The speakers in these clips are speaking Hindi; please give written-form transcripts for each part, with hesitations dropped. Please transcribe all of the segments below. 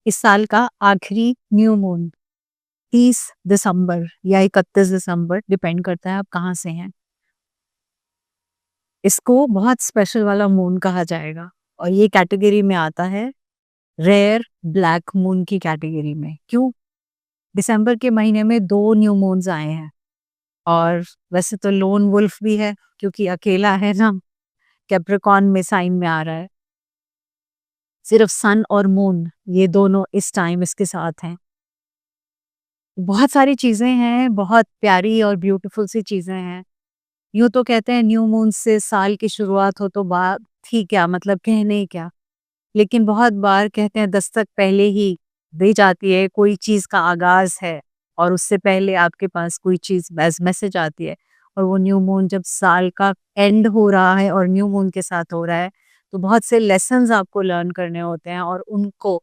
इस साल का आखिरी न्यू मून 30 दिसंबर या 31 दिसंबर, डिपेंड करता है आप कहाँ से हैं। इसको बहुत स्पेशल वाला मून कहा जाएगा और ये कैटेगरी में आता है रेयर ब्लैक मून की कैटेगरी में। क्यों? दिसंबर के महीने में 2 न्यू मून्स आए हैं और वैसे तो लोन वुल्फ भी है क्योंकि अकेला है ना, कैप्रिकॉर्न में साइन में आ रहा है। सिर्फ सन और मून ये दोनों इस टाइम इसके साथ हैं। बहुत सारी चीज़ें हैं, बहुत प्यारी और ब्यूटीफुल सी चीज़ें हैं। यूँ तो कहते हैं न्यू मून से साल की शुरुआत हो तो बात ही क्या, मतलब कहने ही क्या। लेकिन बहुत बार कहते हैं दस्तक पहले ही दी जाती है, कोई चीज़ का आगाज़ है और उससे पहले आपके पास कोई चीज़ मैसेज आती है। और वो न्यू मून जब साल का एंड हो रहा है और न्यू मून के साथ हो रहा है, तो बहुत से लेसन्स आपको लर्न करने होते हैं और उनको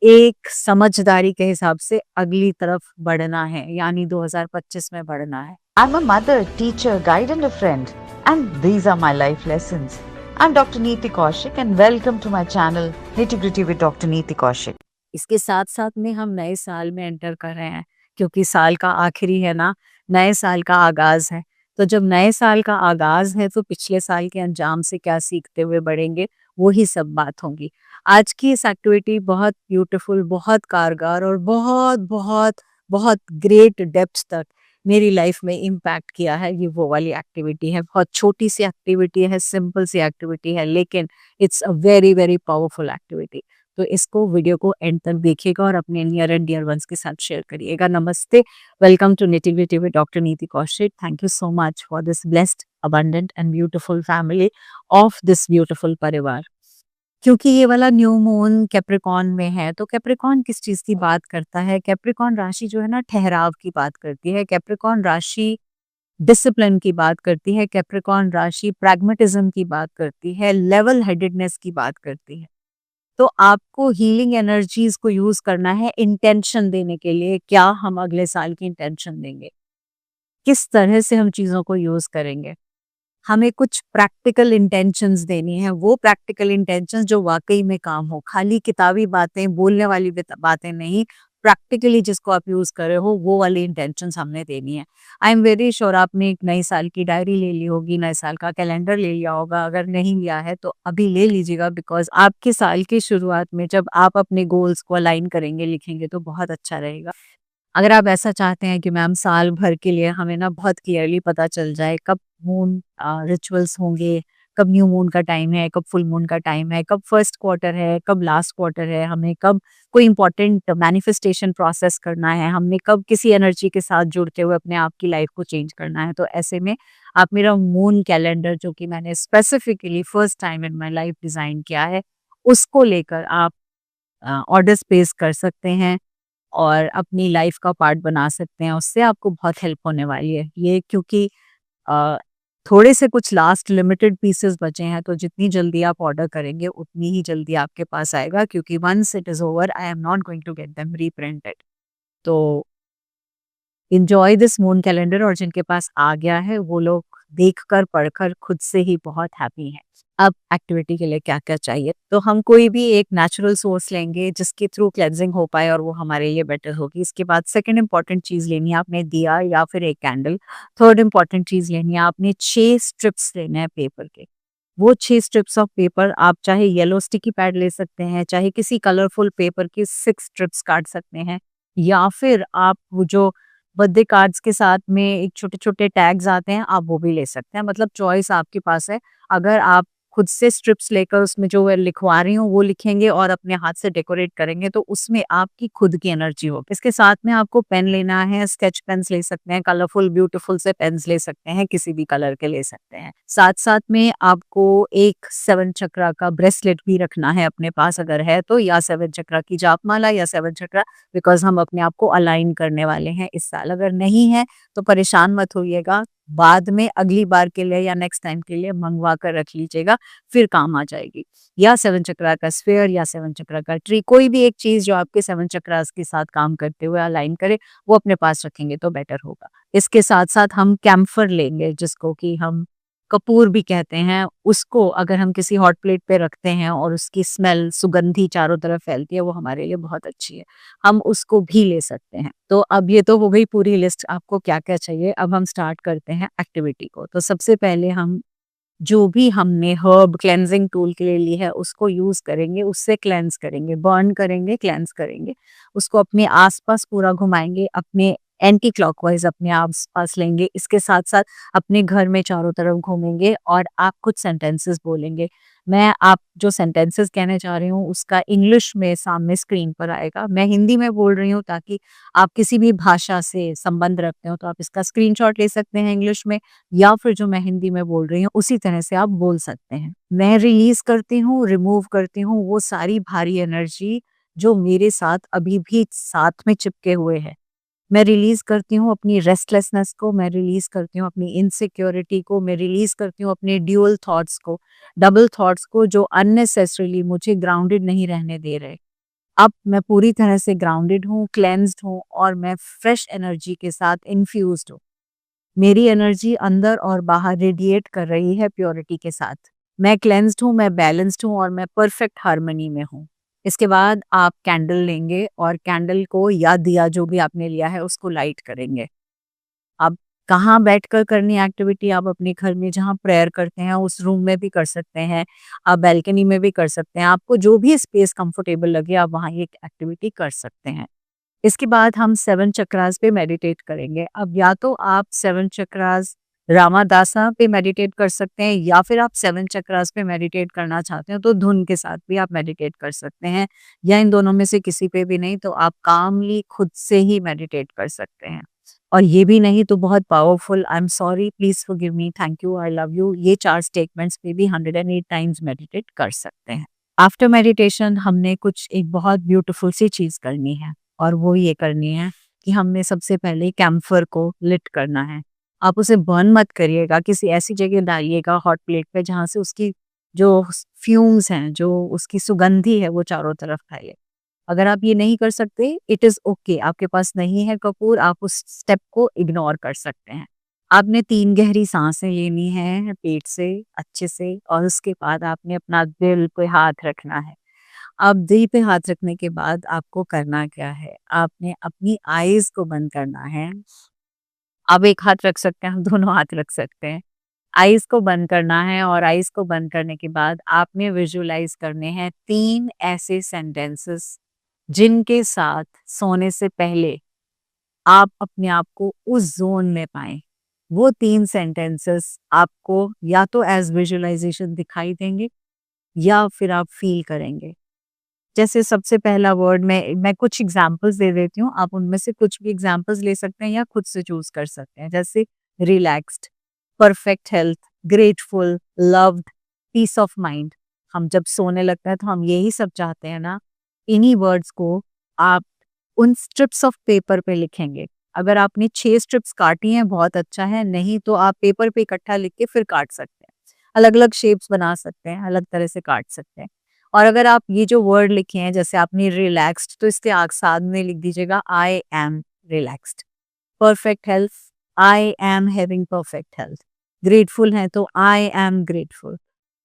एक समझदारी के हिसाब से अगली तरफ बढ़ना है, यानी 2025 में बढ़ना है। I'm a mother, teacher, guide, and a friend, and these are my life lessons. I'm Dr. Neeti Kaushik, and welcome to my channel Nitty Gritty with Dr. Neeti Kaushik. इसके साथ साथ में हम नए साल में एंटर कर रहे हैं क्योंकि साल का आखिरी है ना, नए साल का आगाज है। तो जब नए साल का आगाज है तो पिछले साल के अंजाम से क्या सीखते हुए बढ़ेंगे, वो ही सब बात होंगी। आज की इस एक्टिविटी बहुत ब्यूटीफुल, बहुत कारगर और बहुत बहुत बहुत ग्रेट डेप्थ तक मेरी लाइफ में इम्पैक्ट किया है। ये वो वाली एक्टिविटी है, बहुत छोटी सी एक्टिविटी है, सिंपल सी एक्टिविटी है, लेकिन it's a very very powerful activity. तो इसको वीडियो को एंड तक देखिएगा और अपने नियर एंड डियर वंस के साथ शेयर करिएगा। नमस्ते, वेलकम टू निटिविटी विद डॉक्टर नीति Kaushik. Thank you so much for this blessed, abundant and beautiful family of this beautiful परिवार। क्योंकि ये वाला न्यू मून कैप्रिकॉर्न में है, तो कैप्रिकॉर्न किस चीज़ की बात करता है? कैप्रिकॉर्न राशि जो है ना, ठहराव की बात करती है। कैप्रिकॉर्न राशि डिसिप्लिन की बात करती है। कैप्रिकॉर्न राशि प्रैग्मेटिज्म की बात करती है, लेवल हेडेडनेस की बात करती है। तो आपको हीलिंग एनर्जीज को यूज करना है इंटेंशन देने के लिए। क्या हम अगले साल की इंटेंशन देंगे, किस तरह से हम चीजों को यूज करेंगे। हमें कुछ प्रैक्टिकल इंटेंशंस देनी है, वो प्रैक्टिकल इंटेंशंस जो वाकई में काम हो, खाली किताबी बातें, बोलने वाली बातें नहीं। प्रैक्टिकली जिसको आप यूज कर रहे हो वो वाली इंटेंशंस हमने देनी है। आई एम वेरी श्योर आपने एक नई साल की डायरी ले ली होगी, नए साल का कैलेंडर ले लिया होगा। अगर नहीं लिया है तो अभी ले लीजिएगा, बिकॉज आपके साल की शुरुआत में जब आप अपने गोल्स को अलाइन करेंगे, लिखेंगे, तो बहुत अच्छा रहेगा। अगर आप ऐसा चाहते हैं कि मैम साल भर के लिए हमें ना बहुत क्लियरली पता चल जाए कब मून रिचुअल्स होंगे, कब न्यू मून का टाइम है, कब फुल मून का टाइम है, कब फर्स्ट क्वार्टर है, कब लास्ट क्वार्टर है, हमें कब कोई इंपॉर्टेंट मैनिफेस्टेशन प्रोसेस करना है, हमने कब किसी एनर्जी के साथ जुड़ते हुए अपने आप की लाइफ को चेंज करना है, तो ऐसे में आप मेरा मून कैलेंडर, जो कि मैंने specifically first time in my life design किया है, उसको लेकर आप ऑर्डर्स प्लेस कर सकते हैं और अपनी लाइफ का पार्ट बना सकते हैं। उससे आपको बहुत हेल्प होने वाली है ये, क्योंकि अ, थोड़े से कुछ लास्ट लिमिटेड पीसेस बचे हैं, तो जितनी जल्दी आप ऑर्डर करेंगे उतनी ही जल्दी आपके पास आएगा, क्योंकि once it is over I am not going to get them reprinted. तो इंजॉय दिस मून कैलेंडर, और जिनके पास आ गया है वो लोग देखकर पढ़कर खुद से ही बहुत हैप्पी हैं। अब एक्टिविटी के लिए क्या क्या चाहिए, तो हम कोई भी एक नेचुरल सोर्स लेंगे जिसके थ्रू क्लेंजिंग हो पाए और वो हमारे लिए बेटर होगी। इसके बाद सेकंड इंपॉर्टेंट चीज लेनी है आपने, दिया या फिर एक कैंडल। थर्ड इंपॉर्टेंट चीज लेनी है आपने, 6 स्ट्रिप्स लेने हैं पेपर के। वो 6 स्ट्रिप्स ऑफ पेपर, आप चाहे येलो स्टिकी पैड ले सकते हैं, चाहे किसी कलरफुल पेपर की 6 स्ट्रिप्स काट सकते हैं, या फिर आप वो जो बर्थडे कार्ड्स के साथ में एक छोटे-छोटे टैग्स आते हैं, आप वो भी ले सकते हैं। मतलब चॉइस आपके पास है। अगर आप खुद से स्ट्रिप्स लेकर उसमें जो मैं लिखवा रही हूँ वो लिखेंगे और अपने हाथ से डेकोरेट करेंगे, तो उसमें आपकी खुद की एनर्जी हो। इसके साथ में आपको पेन लेना है, स्केच पेन्स ले सकते हैं, कलरफुल ब्यूटीफुल से पेन्स ले सकते हैं, किसी भी कलर के ले सकते हैं। साथ-साथ में आपको एक 7 चक्रा का ब्रेसलेट भी रखना है अपने पास, अगर है तो, या 7 चक्रा की जापमाला या 7 चक्रा, बिकॉज़ हम अपने आप को अलाइन करने वाले हैं इस साल। अगर नहीं है तो परेशान मत होइएगा, बाद में अगली बार के लिए या नेक्स्ट टाइम के लिए मंगवा कर रख लीजिएगा, फिर काम आ जाएगी। या 7 चक्रा का स्फीयर या 7 चक्रा का ट्री, कोई भी एक चीज़ जो आपके 7 चक्रास के साथ काम करते हुए अलाइन करे, वो अपने पास रखेंगे तो बेटर होगा। इसके साथ-साथ हम कैम्फर लेंगे, जिसको कि हम कपूर भी कहते हैं, उसको अगर हम किसी हॉट प्लेट पे रखते हैं और उसकी स्मेल सुगंधी चारों तरफ फैलती है, वो हमारे लिए बहुत अच्छी है। हम उसको भी ले सकते हैं। तो अब ये तो हो गई पूरी लिस्ट, आपको क्या-क्या चाहिए। अब हम स्टार्ट करते हैं एक्टिविटी को। तो सबसे पहले हम जो भी हमने हर्ब क्लेंजिंग टूल के लिए ली है उसको यूज़ करेंगे, उससे क्लेंज़ करेंगे, बर्न करेंगे, क्लेंज़ करेंगे। उसको अपने आस-पास पूरा घुमाएँगे, अपने एंटी क्लॉकवाइज़ अपने आस-पास लेंगे। इसके साथ-साथ अपने घर में चारों तरफ घूमेंगे और आप कुछ सेंटेंसेस बोलेंगे। मैं आप जो सेंटेंसेस कहने जा रही हूँ उसका इंग्लिश में सामने स्क्रीन पर आएगा। मैं हिंदी में बोल रही हूँ ताकि आप किसी भी भाषा से संबंध रखते हो तो आप इसका स्क्रीनशॉट ले सकते हैं इंग्लिश में, या फिर जो मैं हिंदी में बोल रही हूँ उसी तरह से आप बोल सकते हैं। मैं रिलीज करती हूँ, रिमूव करती हूँ वो सारी भारी एनर्जी जो मेरे साथ अभी भी साथ में चिपके हुए है। मैं रिलीज करती हूँ अपनी रेस्टलेसनेस को, मैं रिलीज करती हूँ अपनी इनसिक्योरिटी को, मैं रिलीज करती हूँ अपने ड्यूअल थॉट्स को, डबल थॉट्स को जो अननेसेसरीली मुझे ग्राउंडेड नहीं रहने दे रहे। अब मैं पूरी तरह से ग्राउंडेड हूँ, क्लेंस्ड हूँ और मैं फ्रेश एनर्जी के साथ इन्फ्यूज्ड हूँ। मेरी एनर्जी अंदर और बाहर रेडिएट कर रही है प्योरिटी के साथ। मैं क्लेंस्ड हूँ, मैं बैलेंस्ड हूँ और मैं परफेक्ट हार्मनी में हूँ। इसके बाद आप कैंडल लेंगे और कैंडल को या दिया जो भी आपने लिया है उसको लाइट करेंगे। अब कहाँ बैठकर करनी है एक्टिविटी, आप अपने घर में जहाँ प्रेयर करते हैं उस रूम में भी कर सकते हैं, आप बालकनी में भी कर सकते हैं, आपको जो भी स्पेस कंफर्टेबल लगे आप वहाँ ये एक्टिविटी कर सकते हैं। इसके बाद हम 7 चक्रास पे मेडिटेट करेंगे। अब या तो आप 7 चक्रास रामादासा पे मेडिटेट कर सकते हैं या फिर आप 7 चक्रास पे मेडिटेट करना चाहते हो तो धुन के साथ भी आप मेडिटेट कर सकते हैं, या इन दोनों में से किसी पे भी नहीं तो आप कामली खुद से ही मेडिटेट कर सकते हैं। और ये भी नहीं तो बहुत powerful, I am sorry, please forgive me, thank you, I love you, ये 4 स्टेटमेंट्स पे भी 108 टाइम्स मेडिटेट कर सकते हैं। आफ्टर मेडिटेशन हमने कुछ एक बहुत ब्यूटीफुल सी चीज करनी है और वो ये करनी है कि हमने सबसे पहले कैम्फर को लिट करना है। आप उसे बर्न मत करिएगा, किसी ऐसी जगह डालिएगा हॉट प्लेट पे जहाँ से उसकी जो फ्यूम्स हैं, जो उसकी सुगंधी है वो चारों तरफ फैले। अगर आप ये नहीं कर सकते, इट इज़ ओके, आपके पास नहीं है कपूर, आप उस स्टेप को इग्नोर कर सकते हैं। आपने 3 गहरी साँसें लेनी है पेट से अच्छे से और उसके बाद आपने अपना दिल पे हाथ रखना है। अब दिल पे हाथ रखने के बाद आपको करना क्या है? आपने अपनी आईज़ को बंद करना है। आप एक हाथ रख सकते हैं, हम दोनों हाथ रख सकते हैं। आईज़ को बंद करना है और आईज़ को बंद करने के बाद आपने विजुअलाइज़ करने हैं 3 ऐसे सेंटेंसेस जिनके साथ सोने से पहले आप अपने आप को उस ज़ोन में पाएँ। वो 3 सेंटेंसेस आपको या तो एज़ विजुअलाइज़ेशन दिखाई देंगे या फिर आप फ़ील करेंगे। जैसे सबसे पहला वर्ड मैं कुछ एग्ज़ाम्पल्स दे देती हूँ, आप उनमें से कुछ भी एग्ज़ाम्पल्स ले सकते हैं या खुद से चूज़ कर सकते हैं। जैसे relaxed, perfect health, grateful, loved, peace of mind. हम जब सोने लगते हैं तो हम यही सब चाहते हैं ना, इन्हीं वर्ड्स को आप उन स्ट्रिप्स ऑफ पेपर पे लिखेंगे। अगर आपने 6 स्ट्रिप्स काटी हैं बहुत अच्छा है, नहीं तो आप पेपर पे इकट्ठा लिख के फिर काट सकते हैं। अलग-अलग शेप्स बना सकते हैं, अलग तरह से काट सकते हैं। और अगर आप ये जो वर्ड लिखे हैं जैसे आपने रिलैक्स्ड तो इसके सामने लिख दीजिएगा I am relaxed. Perfect health, I am having perfect health. Grateful हैं तो आई एम ग्रेटफुल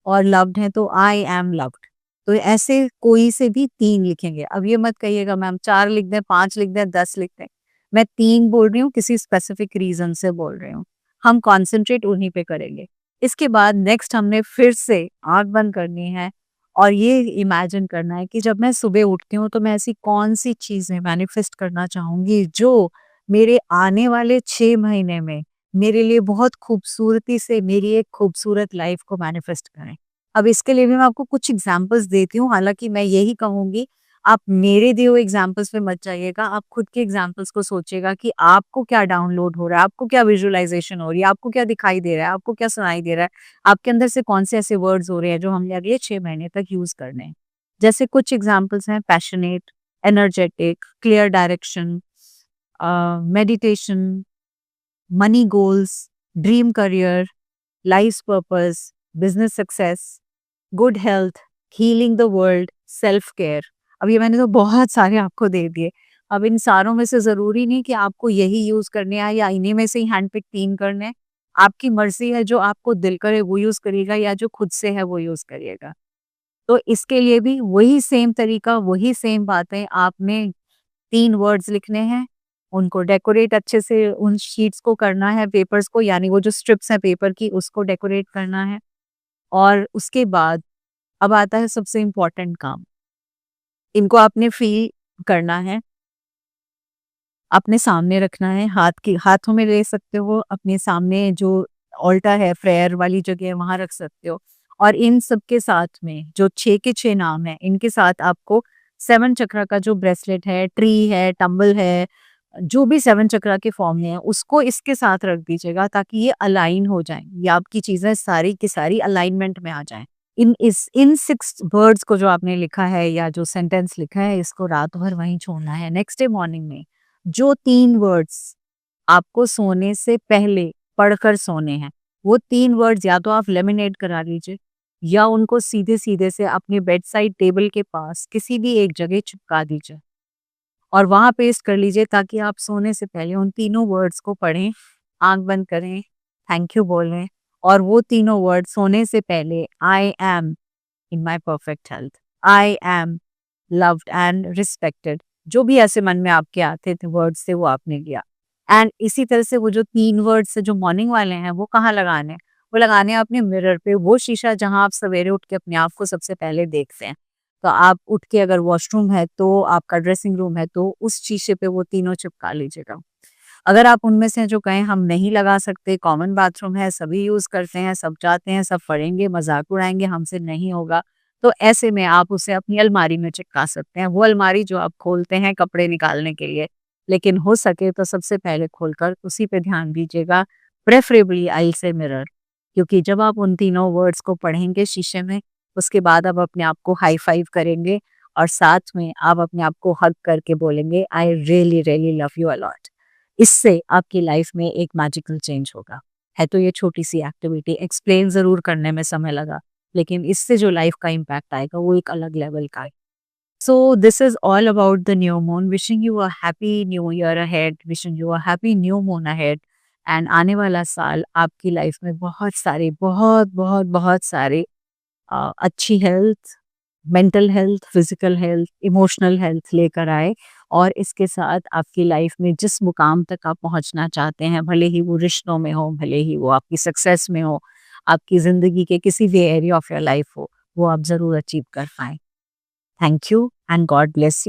और लव्ड हैं तो आई एम लव्ड। तो ऐसे कोई से भी 3 लिखेंगे। अब ये मत कहिएगा मैम 4 लिख दें, 5 लिख दें, 10 लिख दें। मैं 3 बोल रही हूँ, किसी स्पेसिफिक रीज़न से बोल रही हूँ। हम कॉन्संट्रेट उन्हीं पे करेंगे। इसके बाद नेक्स्ट हमने फिर से आँख बंद करनी है और ये इमेजिन करना है कि जब मैं सुबह उठती हूँ तो मैं ऐसी कौन-सी चीज़ें मैनिफेस्ट करना चाहूँगी जो मेरे आने वाले 6 महीने में मेरे लिए बहुत खूबसूरती से मेरी एक खूबसूरत लाइफ को मैनिफेस्ट करें। अब इसके लिए भी मैं आपको कुछ एग्ज़ाम्पल्स देती हूँ, हालाँकि मैं यही कहूँगी, आप मेरे दिए हुए एग्ज़ाम्पल्स पे मत जाइएगा, आप खुद के एग्ज़ाम्पल्स को सोचिएगा कि आपको क्या डाउनलोड हो रहा है, आपको क्या विजुअलाइज़ेशन हो रही है, आपको क्या दिखाई दे रहा है, आपको क्या सुनाई दे रहा है, आपके अंदर से कौन से ऐसे वर्ड्स हो रहे हैं जो हमने अगले 6 महीने तक यूज़ करने हैं। जैसे कुछ एग्ज़ाम्पल्स हैं passionate, energetic, clear direction, meditation, money goals, dream career, life purpose, business success, good health, healing the world, self care. अब ये मैंने तो बहुत सारे आपको दे दिए। अब इन सारों में से ज़रूरी नहीं कि आपको यही यूज़ करने हैं या इन्हीं में से ही हैंड पिक 3 करने हैं। आपकी मर्जी है, जो आपको दिल करे वो यूज करिएगा या जो खुद से है वो यूज करिएगा। तो इसके लिए भी वही सेम तरीका, वही सेम बातें, आपने 3 वर्ड्स लिखने हैं, उनको डेकोरेट अच्छे से उन शीट्स को करना है, पेपर्स को, यानी वो जो स्ट्रिप्स हैं पेपर की उसको डेकोरेट करना है। और उसके बाद अब आता है सबसे इम्पोर्टेंट काम। इनको आपने फ़ील करना है, अपने सामने रखना है, हाथों में ले सकते हो, अपने सामने जो ऑल्टर है, प्रेयर वाली जगह है वहाँ रख सकते हो। और इन सब के साथ में जो 6 के 6 नाम हैं, इनके साथ आपको 7 चक्रा का जो ब्रेसलेट है, ट्री है, टंबल है, जो भी 7 चक्रा के फॉर्म में है, उसको इसके साथ रख दीजिएगा ताकि ये अलाइन हो जाएँ। ये आपकी चीज़ें सारी की सारी अलाइनमेंट में आ जाएँ। इन 6 वर्ड्स को जो आपने लिखा है या जो सेंटेंस लिखा है, इसको रात भर वहीं छोड़ना है। नेक्स्ट डे मॉर्निंग में जो 3 वर्ड्स आपको सोने से पहले पढ़कर सोने हैं, वो 3 वर्ड्स या तो आप लेमिनेट करा लीजिए या उनको सीधे-सीधे से अपने बेड साइड टेबल के पास किसी भी एक जगह चिपका दीजिए और वहाँ पेस्ट कर लीजिए ताकि आप सोने से पहले उन तीनों वर्ड्स को पढ़ें, आँख बंद करें, थैंक यू बोलें और वो तीनों वर्ड सोने से पहले I am in my perfect health, I am loved and respected, जो भी ऐसे मन में आपके आते थे वर्ड्स थे वो आपने लिया। एंड इसी तरह से वो जो 3 वर्ड्स जो मॉर्निंग वाले हैं वो कहाँ लगाने हैं? वो लगाने हैं अपने मिरर पे, वो शीशा जहाँ आप सवेरे उठ के अपने आप को सबसे पहले देखते हैं। तो आप उठ के अगर वॉशरूम है तो आपका ड्रेसिंग रूम है तो उस शीशे पे वो तीनों चिपका लीजिएगा। अगर आप उनमें से जो कहें हम नहीं लगा सकते, कॉमन बाथरूम है, सभी यूज़ करते हैं, सब जाते हैं, सब पढ़ेंगे, मज़ाक उड़ाएँगे, हमसे नहीं होगा, तो ऐसे में आप उसे अपनी अलमारी में चिपका सकते हैं। वो अलमारी जो आप खोलते हैं कपड़े निकालने के लिए, लेकिन हो सके तो सबसे पहले खोलकर उसी पे ध्यान दीजिएगा, प्रेफ़रेबली आई से मिरर, क्योंकि जब आप उन तीनों वर्ड्स को पढ़ेंगे शीशे में, उसके बाद आप अपने आप को हाई फ़ाइव करेंगे और साथ में आप अपने आप को हग करके बोलेंगे, I really, really love you a lot. इससे आपकी लाइफ में एक मैजिकल चेंज होगा। है तो ये छोटी-सी एक्टिविटी, एक्सप्लेन ज़रूर करने में समय लगा, लेकिन इससे जो लाइफ का इम्पैक्ट आएगा वो एक अलग लेवल का है। So this is all about the new moon, wishing you a happy new year ahead, wishing you a happy new moon ahead and आने वाला साल आपकी लाइफ में बहुत सारे, बहुत सारे अच्छी health, mental health, physical health, emotional health लेकर आए और इसके साथ आपकी लाइफ में जिस मुकाम तक आप पहुंचना चाहते हैं, भले ही वो रिश्तों में हो, भले ही वो आपकी सक्सेस में हो, आपकी ज़िंदगी के किसी भी एरिया ऑफ योर लाइफ हो, वो आप ज़रूर अचीव कर पाएँ। Thank you and God bless you.